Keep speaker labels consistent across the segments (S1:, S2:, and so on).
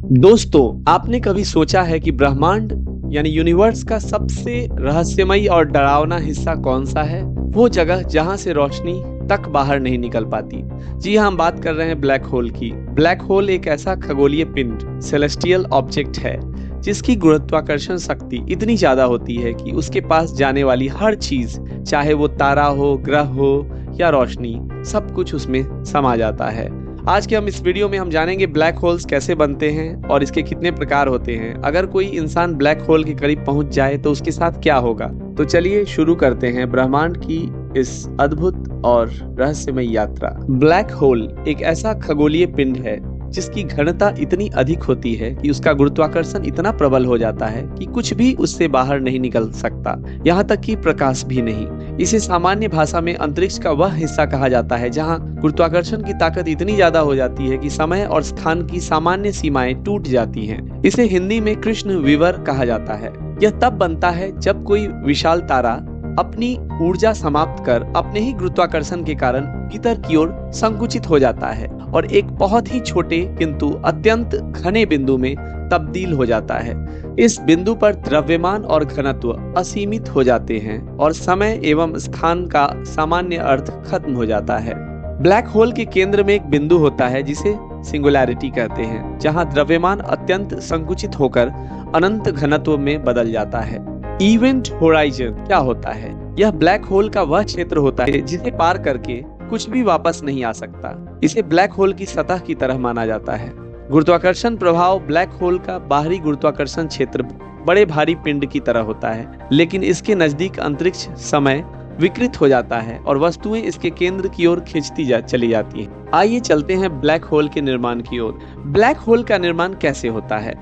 S1: दोस्तों, आपने कभी सोचा है कि ब्रह्मांड यानी यूनिवर्स का सबसे रहस्यमयी और डरावना हिस्सा कौन सा है? वो जगह जहां से रोशनी तक बाहर नहीं निकल पाती। जी हाँ, हम बात कर रहे हैं ब्लैक होल की। ब्लैक होल एक ऐसा खगोलीय पिंड, सेलेस्टियल ऑब्जेक्ट है जिसकी गुरुत्वाकर्षण शक्ति इतनी ज्यादा होती है कि उसके पास जाने वाली हर चीज, चाहे वो तारा हो, ग्रह हो या रोशनी, सब कुछ उसमें समा जाता है। आज के हम इस वीडियो में हम जानेंगे ब्लैक होल्स कैसे बनते हैं और इसके कितने प्रकार होते हैं। अगर कोई इंसान ब्लैक होल के करीब पहुंच जाए तो उसके साथ क्या होगा। तो चलिए शुरू करते हैं ब्रह्मांड की इस अद्भुत और रहस्यमय यात्रा। ब्लैक होल एक ऐसा खगोलीय पिंड है जिसकी घनता इतनी अधिक होती है कि उसका गुरुत्वाकर्षण इतना प्रबल हो जाता है कि कुछ भी उससे बाहर नहीं निकल सकता, यहाँ तक कि प्रकाश भी नहीं। इसे सामान्य भाषा में अंतरिक्ष का वह हिस्सा कहा जाता है जहाँ गुरुत्वाकर्षण की ताकत इतनी ज्यादा हो जाती है कि समय और स्थान की सामान्य सीमाएं टूट जाती हैं। इसे हिंदी में कृष्ण विवर कहा जाता है। यह तब बनता है जब कोई विशाल तारा अपनी ऊर्जा समाप्त कर अपने ही गुरुत्वाकर्षण के कारण भीतर की ओर संकुचित हो जाता है और एक बहुत ही छोटे किंतु अत्यंत घने बिंदु में तब्दील हो जाता है। इस बिंदु पर द्रव्यमान और घनत्व असीमित हो जाते हैं और समय एवं स्थान का सामान्य अर्थ खत्म हो जाता है। ब्लैक होल के केंद्र में एक बिंदु होता है जिसे सिंगुलैरिटी कहते हैं, जहां द्रव्यमान अत्यंत संकुचित होकर अनंत घनत्व में बदल जाता है। इवेंट होराइजन क्या होता है? यह ब्लैक होल का वह क्षेत्र होता है जिसे पार करके कुछ भी वापस नहीं आ सकता। इसे ब्लैक होल की सतह की तरह माना जाता है। गुरुत्वाकर्षण प्रभाव ब्लैक होल का बाहरी गुरुत्वाकर्षण क्षेत्र बड़े भारी पिंड की तरह होता है, लेकिन इसके नजदीक अंतरिक्ष समय विकृत हो जाता है और वस्तुएं इसके केंद्र की ओर खींचती चली जाती हैं। आइए चलते हैं ब्लैक होल के निर्माण की ओर। ब्लैक होल का निर्माण कैसे होता है?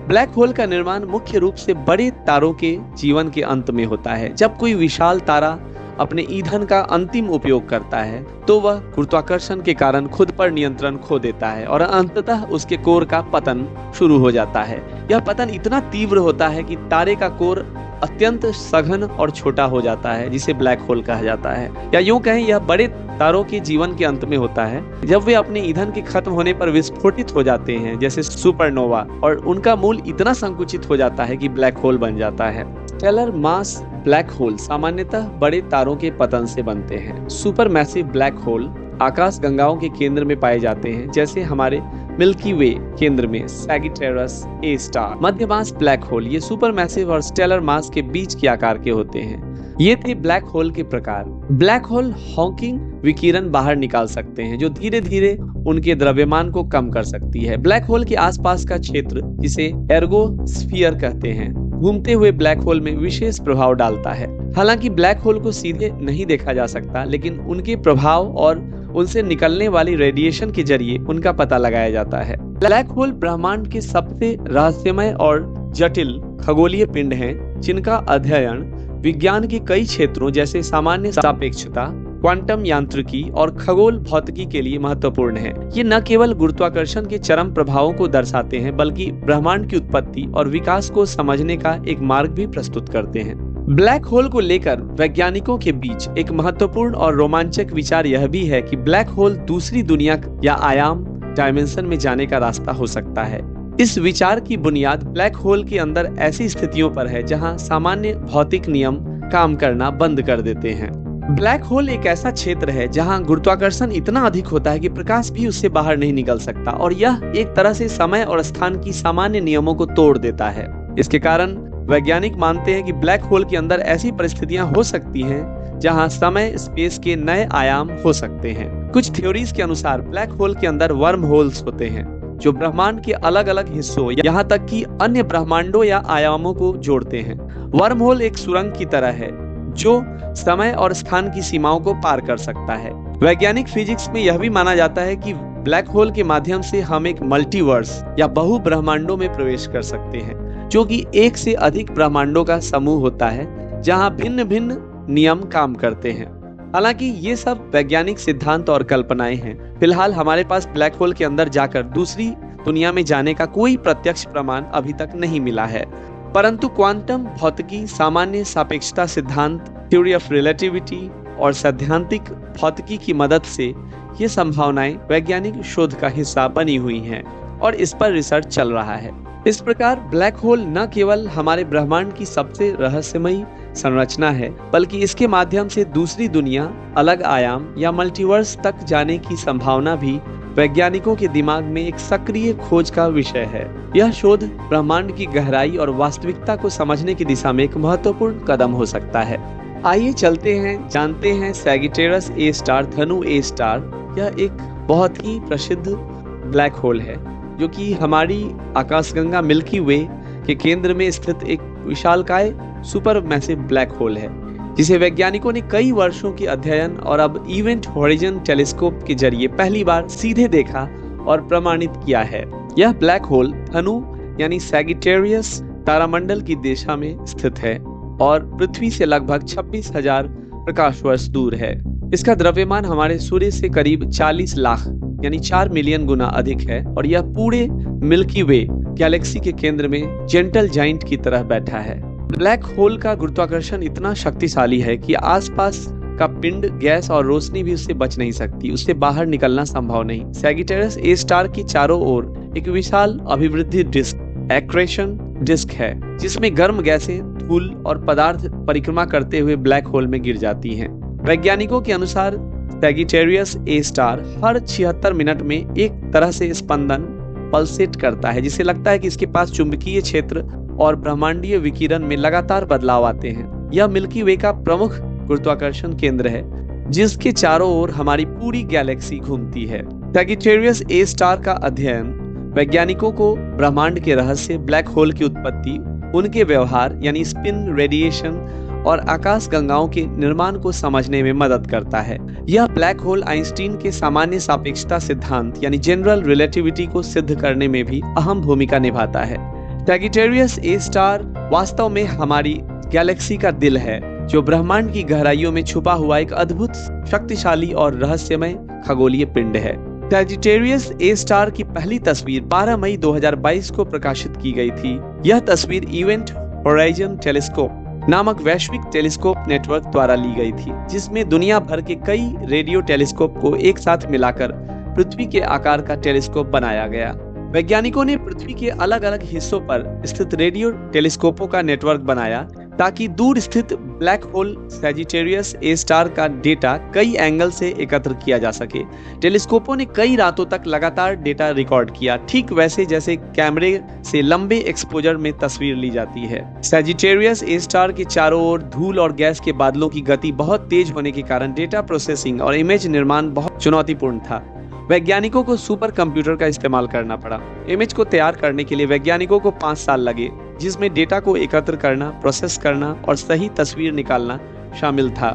S1: ब्लैक होल का निर्माण मुख्य रूप से बड़े तारों के जीवन के अंत में होता है। जब कोई विशाल तारा अपने ईंधन का अंतिम उपयोग करता है तो वह गुरुत्वाकर्षण के कारण खुद पर नियंत्रण खो देता है और अंततः उसके कोर का पतन शुरू हो जाता है। यह पतन इतना तीव्र होता है कि तारे का कोर अत्यंत सघन और छोटा हो जाता है, जिसे ब्लैक होल कहा जाता है। या यूं कहें, यह बड़े तारों के जीवन के अंत में होता है जब वे अपने ईंधन के खत्म होने पर विस्फोटित हो जाते हैं, जैसे सुपरनोवा, और उनका मूल इतना संकुचित हो जाता है कि ब्लैक होल बन जाता है। स्टेलर मास ब्लैक होल सामान्यतः बड़े तारों के पतन से बनते हैं। सुपर मैसिव ब्लैक होल आकाश गंगाओं के केंद्र में पाए जाते हैं, जैसे हमारे मिल्की वे केंद्र में सैगिटेरस ए स्टार। मध्य मास ब्लैक होल ये सुपर मैसिव और स्टेलर मास के बीच के आकार के होते हैं। ये थे ब्लैक होल के प्रकार। ब्लैक होल हॉकिंग विकिरण बाहर निकाल सकते हैं जो धीरे धीरे उनके द्रव्यमान को कम कर सकती है। ब्लैक होल के आसपास का क्षेत्र, जिसे एर्गोस्फीयर कहते हैं, घूमते हुए ब्लैक होल में विशेष प्रभाव डालता है। हालांकि ब्लैक होल को सीधे नहीं देखा जा सकता, लेकिन उनके प्रभाव और उनसे निकलने वाली रेडिएशन के जरिए उनका पता लगाया जाता है। ब्लैक होल ब्रह्मांड के सबसे रहस्यमय और जटिल खगोलीय पिंड हैं, जिनका अध्ययन विज्ञान के कई क्षेत्रों जैसे सामान्य सापेक्षता, क्वांटम यांत्रिकी और खगोल भौतिकी के लिए महत्वपूर्ण है। ये न केवल गुरुत्वाकर्षण के चरम प्रभावों को दर्शाते हैं, बल्कि ब्रह्मांड की उत्पत्ति और विकास को समझने का एक मार्ग भी प्रस्तुत करते हैं। ब्लैक होल को लेकर वैज्ञानिकों के बीच एक महत्वपूर्ण और रोमांचक विचार यह भी है कि ब्लैक होल दूसरी दुनिया या आयाम डायमेंशन में जाने का रास्ता हो सकता है। इस विचार की बुनियाद ब्लैक होल के अंदर ऐसी स्थितियों पर है जहां सामान्य भौतिक नियम काम करना बंद कर देते हैं। ब्लैक होल एक ऐसा क्षेत्र है जहां गुरुत्वाकर्षण इतना अधिक होता है कि प्रकाश भी उससे बाहर नहीं निकल सकता और यह एक तरह से समय और स्थान की सामान्य नियमों को तोड़ देता है। इसके कारण वैज्ञानिक मानते हैं कि ब्लैक होल के अंदर ऐसी परिस्थितियां हो सकती हैं जहां समय स्पेस के नए आयाम हो सकते हैं। कुछ थ्योरीज के अनुसार ब्लैक होल के अंदर वर्म होल्स होते हैं जो ब्रह्मांड के अलग अलग हिस्सों, यहाँ तक कि अन्य ब्रह्मांडों या आयामों को जोड़ते हैं। वर्म होल एक सुरंग की तरह है जो समय और स्थान की सीमाओं को पार कर सकता है। वैज्ञानिक फिजिक्स में यह भी माना जाता है कि ब्लैक होल के माध्यम से हम एक मल्टीवर्स या बहु ब्रह्मांडों में प्रवेश कर सकते हैं, जो कि एक से अधिक ब्रह्मांडों का समूह होता है जहां भिन्न भिन्न नियम काम करते हैं। हालांकि ये सब वैज्ञानिक सिद्धांत और कल्पनाएं हैं। फिलहाल हमारे पास ब्लैक होल के अंदर जाकर दूसरी दुनिया में जाने का कोई प्रत्यक्ष प्रमाण अभी तक नहीं मिला है, परंतु क्वांटम भौतिकी, सामान्य सापेक्षता सिद्धांत, थ्योरी ऑफ रिलेटिविटी और सैद्धांतिक भौतिकी की मदद से ये संभावनाएं वैज्ञानिक शोध का हिस्सा बनी हुई हैं। और इस पर रिसर्च चल रहा है। इस प्रकार ब्लैक होल न केवल हमारे ब्रह्मांड की सबसे रहस्यमयी संरचना है, बल्कि इसके माध्यम से दूसरी दुनिया, अलग आयाम या मल्टीवर्स तक जाने की संभावना भी वैज्ञानिकों के दिमाग में एक सक्रिय खोज का विषय है। यह शोध ब्रह्मांड की गहराई और वास्तविकता को समझने की दिशा में एक महत्वपूर्ण कदम हो सकता है। आइए चलते हैं, जानते हैं सैजिटेरियस ए स्टार, धनु ए स्टार। यह एक बहुत ही प्रसिद्ध ब्लैक होल है जो कि हमारी आकाशगंगा मिल्की वे के केंद्र में स्थित एक विशालकाय सुपर मैसिव ब्लैक होल है, जिसे वैज्ञानिकों ने कई वर्षों की अध्ययन और अब इवेंट होराइजन टेलीस्कोप के जरिए पहली बार सीधे देखा और प्रमाणित किया है। यह ब्लैक होल धनु यानी सैजिटेरियस तारामंडल की दिशा में स्थित है और पृथ्वी से लगभग 26,000 प्रकाश वर्ष दूर है। इसका द्रव्यमान हमारे सूर्य से करीब 40 लाख यानी 4 मिलियन गुना अधिक है और यह पूरे मिल्की वे गैलेक्सी के केंद्र में जेंटल जाइंट की तरह बैठा है। ब्लैक होल का गुरुत्वाकर्षण इतना शक्तिशाली है कि आसपास का पिंड, गैस और रोशनी भी उससे बच नहीं सकती, उससे बाहर निकलना संभव नहीं। सैजिटेरियस ए स्टार की चारों ओर एक विशाल अभिवृद्धि डिस्क, एक्रेशन डिस्क है, जिसमें गर्म गैसें, धूल और पदार्थ परिक्रमा करते हुए ब्लैक होल में गिर जाती हैं। वैज्ञानिकों के अनुसार Sagittarius A star her 76 minute में एक तरह से स्पंदन पल्सेट करता है, जिसे लगता है कि इसके पास चुंबकीय क्षेत्र और ब्रह्मांडीय विकिरण में लगातार बदलाव आते हैं। यह मिल्की वे का प्रमुख गुरुत्वाकर्षण केंद्र है, जिसके चारों ओर हमारी पूरी गैलेक्सी घूमती है। सैजिटेरियस ए स्टार का अध्ययन वैज्ञानिकों को ब्रह्मांड के रहस्य, ब्लैक होल की उत्पत्ति, उनके व्यवहार यानी स्पिन, रेडिएशन और आकाश गंगाओं के निर्माण को समझने में मदद करता है। यह ब्लैक होल आइंस्टीन के सामान्य सापेक्षता सिद्धांत यानी जनरल रिलेटिविटी को सिद्ध करने में भी अहम भूमिका निभाता है। सैजिटेरियस ए स्टार वास्तव में हमारी गैलेक्सी का दिल है, जो ब्रह्मांड की गहराइयों में छुपा हुआ एक अद्भुत, शक्तिशाली और रहस्यमय खगोलीय पिंड है। सैजिटेरियस ए स्टार की पहली तस्वीर 12 मई 2022 को प्रकाशित की गई थी। यह तस्वीर इवेंट होराइजन टेलीस्कोप नामक वैश्विक टेलीस्कोप नेटवर्क द्वारा ली गई थी, जिसमें दुनिया भर के कई रेडियो टेलीस्कोप को एक साथ मिलाकर पृथ्वी के आकार का टेलीस्कोप बनाया गया। वैज्ञानिकों ने पृथ्वी के अलग अलग हिस्सों पर स्थित रेडियो टेलीस्कोपों का नेटवर्क बनाया ताकि दूर स्थित black hole Sagittarius A star का डेटा कई एंगल से एकत्र किया जा सके। टेलीस्कोपों ने कई रातों तक लगातार डेटा रिकॉर्ड किया, ठीक वैसे जैसे कैमरे से लंबे एक्सपोजर में तस्वीर ली जाती है। सैजिटेरियस ए स्टार के चारों ओर धूल और गैस के बादलों की गति बहुत तेज होने के कारण डेटा प्रोसेसिंग और इमेज निर्माण बहुत चुनौतीपूर्ण था। वैज्ञानिकों को सुपर कंप्यूटर का इस्तेमाल करना पड़ा। इमेज को तैयार करने के लिए वैज्ञानिकों को 5 साल लगे, जिसमें डेटा को एकत्र करना, प्रोसेस करना और सही तस्वीर निकालना शामिल था।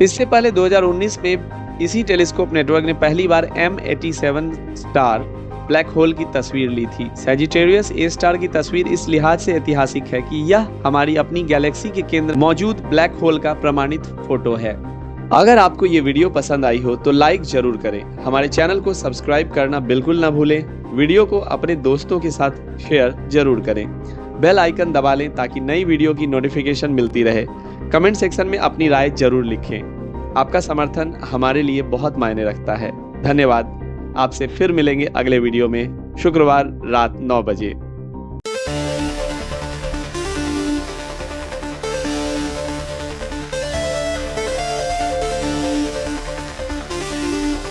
S1: इससे पहले 2019 में इसी टेलीस्कोप नेटवर्क ने पहली बार M87 स्टार ब्लैक होल की तस्वीर ली थी। सैजिटेरियस ए स्टार की तस्वीर इस लिहाज से ऐतिहासिक है कि यह हमारी अपनी गैलेक्सी के केंद्र मौजूद ब्लैक होल का प्रमाणित फोटो है। अगर आपको ये वीडियो पसंद आई हो तो लाइक जरूर करें। हमारे चैनल को सब्सक्राइब करना बिल्कुल ना भूलें। वीडियो को अपने दोस्तों के साथ शेयर जरूर करें। बेल आइकन दबा लें ताकि नई वीडियो की नोटिफिकेशन मिलती रहे। कमेंट सेक्शन में अपनी राय जरूर लिखें। आपका समर्थन हमारे लिए बहुत मायने रखता है। धन्यवाद। आपसे फिर मिलेंगे अगले वीडियो में शुक्रवार रात 9 बजे।